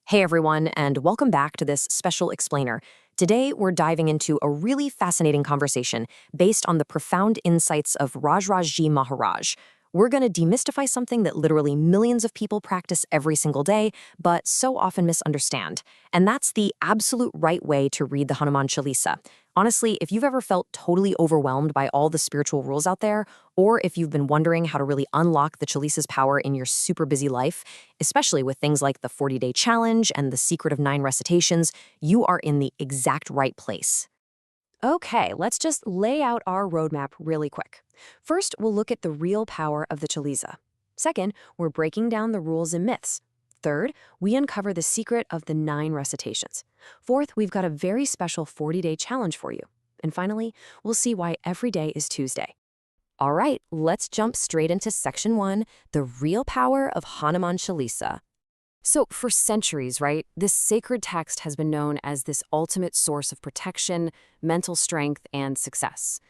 Hey everyone, and welcome back to this special explainer. Today, we're diving into a really fascinating conversation based on the profound insights of Rasraj Maharaj. We're going to demystify something that literally millions of people practice every single day, but so often misunderstand. And that's the absolute right way to read the Hanuman Chalisa. Honestly, if you've ever felt totally overwhelmed by all the spiritual rules out there, or if you've been wondering how to really unlock the Chalisa's power in your super busy life, especially with things like the 40-day challenge and the secret of 9 recitations, you are in the exact right place. Okay, let's just lay out our roadmap really quick. First, we'll look at the real power of the Chalisa. Second, we're breaking down the rules and myths. Third, we uncover the secret of the 9 recitations. Fourth, we've got a very special 40-day challenge for you. And finally, we'll see why every day is Tuesday. All right, let's jump straight into Section 1, the real power of Hanuman Chalisa. So for centuries, right, this sacred text has been known as this ultimate source of protection, mental strength, and success.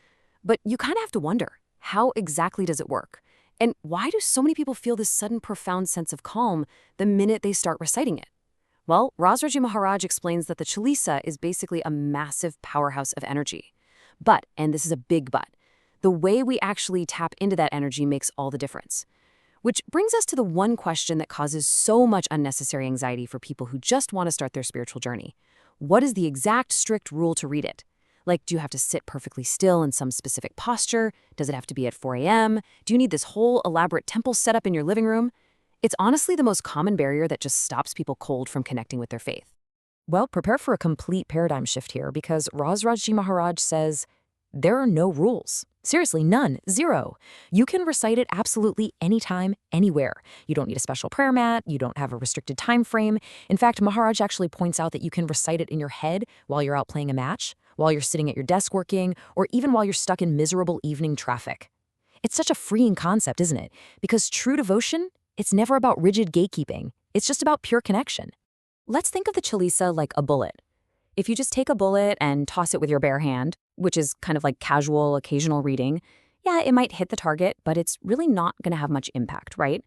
But you kind of have to wonder, how exactly does it work? And why do so many people feel this sudden profound sense of calm the minute they start reciting it? Well, Rasraj Maharaj explains that the Chalisa is basically a massive powerhouse of energy. But, and this is a big but, the way we actually tap into that energy makes all the difference. Which brings us to the one question that causes so much unnecessary anxiety for people who just want to start their spiritual journey. What is the exact strict rule to read it? Like, do you have to sit perfectly still in some specific posture? Does it have to be at 4 a.m.? Do you need this whole elaborate temple setup in your living room? It's honestly the most common barrier that just stops people cold from connecting with their faith. Well, prepare for a complete paradigm shift here because Rasraj Maharaj says, there are no rules. Seriously, none. Zero. You can recite it absolutely anytime, anywhere. You don't need a special prayer mat. You don't have a restricted time frame. In fact, Maharaj actually points out that you can recite it in your head while you're out playing a match, while you're sitting at your desk working, or even while you're stuck in miserable evening traffic. It's such a freeing concept, isn't it? Because true devotion, it's never about rigid gatekeeping. It's just about pure connection. Let's think of the Chalisa like a bullet. If you just take a bullet and toss it with your bare hand, which is kind of like casual, occasional reading, yeah, it might hit the target, but it's really not going to have much impact, right?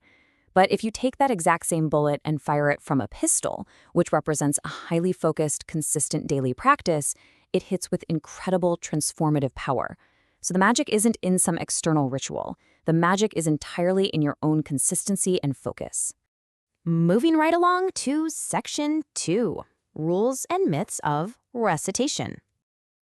But if you take that exact same bullet and fire it from a pistol, which represents a highly focused, consistent daily practice, it hits with incredible transformative power. So the magic isn't in some external ritual. The magic is entirely in your own consistency and focus. Moving right along to Section 2. Rules and myths of recitation.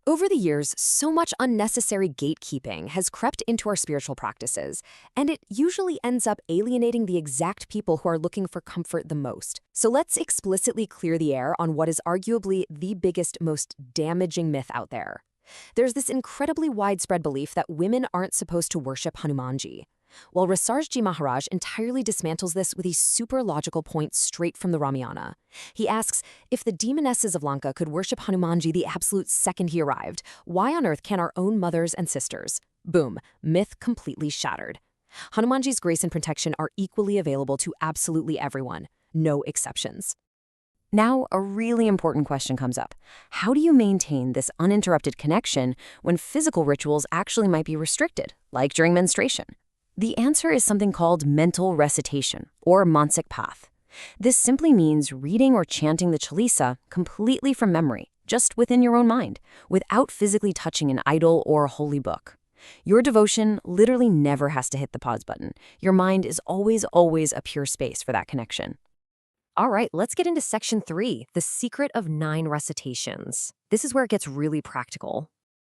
Over the years, so much unnecessary gatekeeping has crept into our spiritual practices, and it usually ends up alienating the exact people who are looking for comfort the most. So let's explicitly clear the air on what is arguably the biggest, most damaging myth out there. There's this incredibly widespread belief that women aren't supposed to worship Hanumanji. Well, Rasraj Maharaj entirely dismantles this with a super logical point straight from the Ramayana. He asks, if the demonesses of Lanka could worship Hanumanji the absolute second he arrived, why on earth can our own mothers and sisters? Boom, myth completely shattered. Hanumanji's grace and protection are equally available to absolutely everyone, no exceptions. Now, a really important question comes up. How do you maintain this uninterrupted connection when physical rituals actually might be restricted, like during menstruation? The answer is something called mental recitation, or Mansik Paath. This simply means reading or chanting the Chalisa completely from memory, just within your own mind, without physically touching an idol or a holy book. Your devotion literally never has to hit the pause button. Your mind is always a pure space for that connection. All right, let's get into Section 3, the secret of 9 recitations. This is where it gets really practical.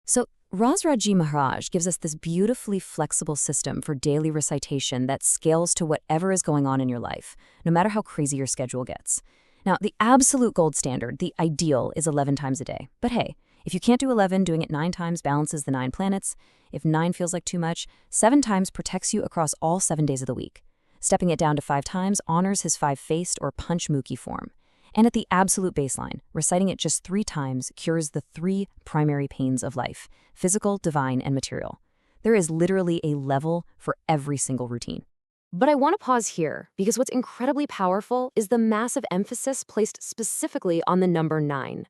So, Rasraj Maharaj gives us this beautifully flexible system for daily recitation that scales to whatever is going on in your life, no matter how crazy your schedule gets. Now, the absolute gold standard, the ideal, is 11 times a day. But hey, if you can't do 11, doing it 9 times balances the 9 planets. If 9 feels like too much, 7 times protects you across all 7 days of the week. Stepping it down to 5 times honors his 5-faced or Panchmukhi form. And at the absolute baseline, reciting it just 3 times cures the 3 primary pains of life: physical, divine, and material. There is literally a level for every single routine. But I want to pause here, because what's incredibly powerful is the massive emphasis placed specifically on the number 9.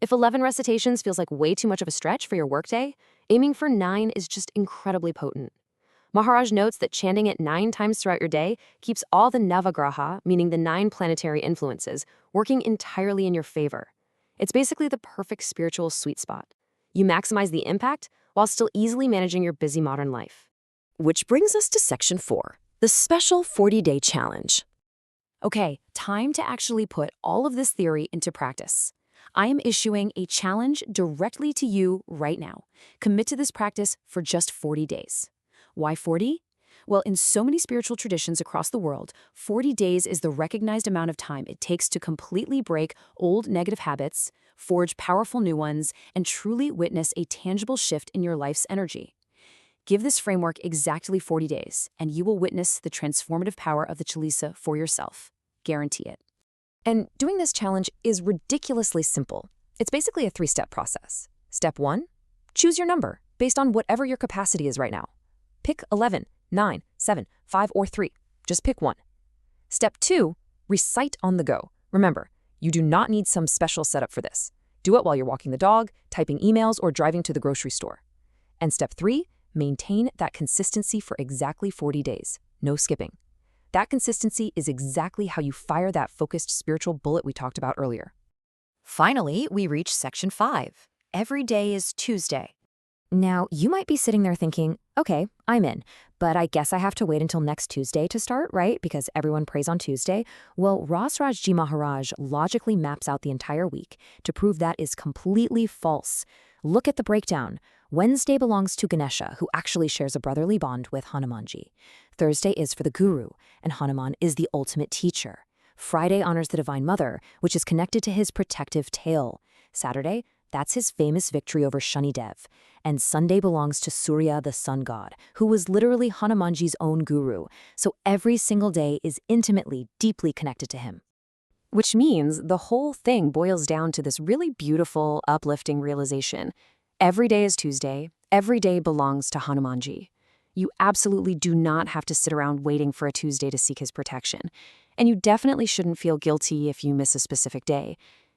If 11 recitations feels like way too much of a stretch for your workday, aiming for 9 is just incredibly potent. Maharaj notes that chanting it 9 times throughout your day keeps all the navagraha, meaning the 9 planetary influences, working entirely in your favor. It's basically the perfect spiritual sweet spot. You maximize the impact while still easily managing your busy modern life. Which brings us to Section 4, the special 40-day challenge. Okay, time to actually put all of this theory into practice. I am issuing a challenge directly to you right now. Commit to this practice for just 40 days. Why 40? Well, in so many spiritual traditions across the world, 40 days is the recognized amount of time it takes to completely break old negative habits, forge powerful new ones, and truly witness a tangible shift in your life's energy. Give this framework exactly 40 days, and you will witness the transformative power of the Chalisa for yourself. Guarantee it. And doing this challenge is ridiculously simple. It's basically a 3-step process. Step 1, choose your number based on whatever your capacity is right now. Pick 11, 9, 7, 5, or 3. Just pick one. Step 2, recite on the go. Remember, you do not need some special setup for this. Do it while you're walking the dog, typing emails, or driving to the grocery store. And step 3, maintain that consistency for exactly 40 days. No skipping. That consistency is exactly how you fire that focused spiritual bullet we talked about earlier. Finally, we reach Section 5. Every day is Tuesday. Now, you might be sitting there thinking, okay, I'm in, but I guess I have to wait until next Tuesday to start, right? Because everyone prays on Tuesday. Well, Rasraj Maharaj logically maps out the entire week to prove that is completely false. Look at the breakdown. Wednesday belongs to Ganesha, who actually shares a brotherly bond with Hanumanji. Thursday is for the Guru, and Hanuman is the ultimate teacher. Friday honors the Divine Mother, which is connected to his protective tail. Saturday, that's his famous victory over Shanidev. And Sunday belongs to Surya, the sun god, who was literally Hanumanji's own guru. So every single day is intimately, deeply connected to him. Which means the whole thing boils down to this really beautiful, uplifting realization. Every day is Tuesday. Every day belongs to Hanumanji. You absolutely do not have to sit around waiting for a Tuesday to seek his protection. And you definitely shouldn't feel guilty if you miss a specific day.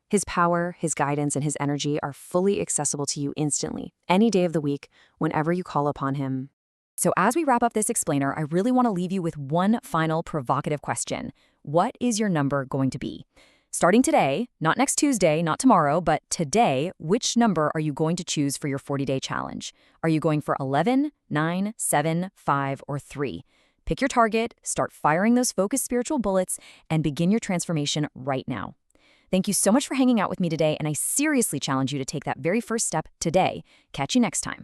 His power, his guidance, and his energy are fully accessible to you instantly, any day of the week, whenever you call upon him. So as we wrap up this explainer, I really want to leave you with one final provocative question. What is your number going to be? Starting today, not next Tuesday, not tomorrow, but today, which number are you going to choose for your 40-day challenge? Are you going for 11, 9, 7, 5, or 3? Pick your target, start firing those focused spiritual bullets, and begin your transformation right now. Thank you so much for hanging out with me today, and I seriously challenge you to take that very first step today. Catch you next time.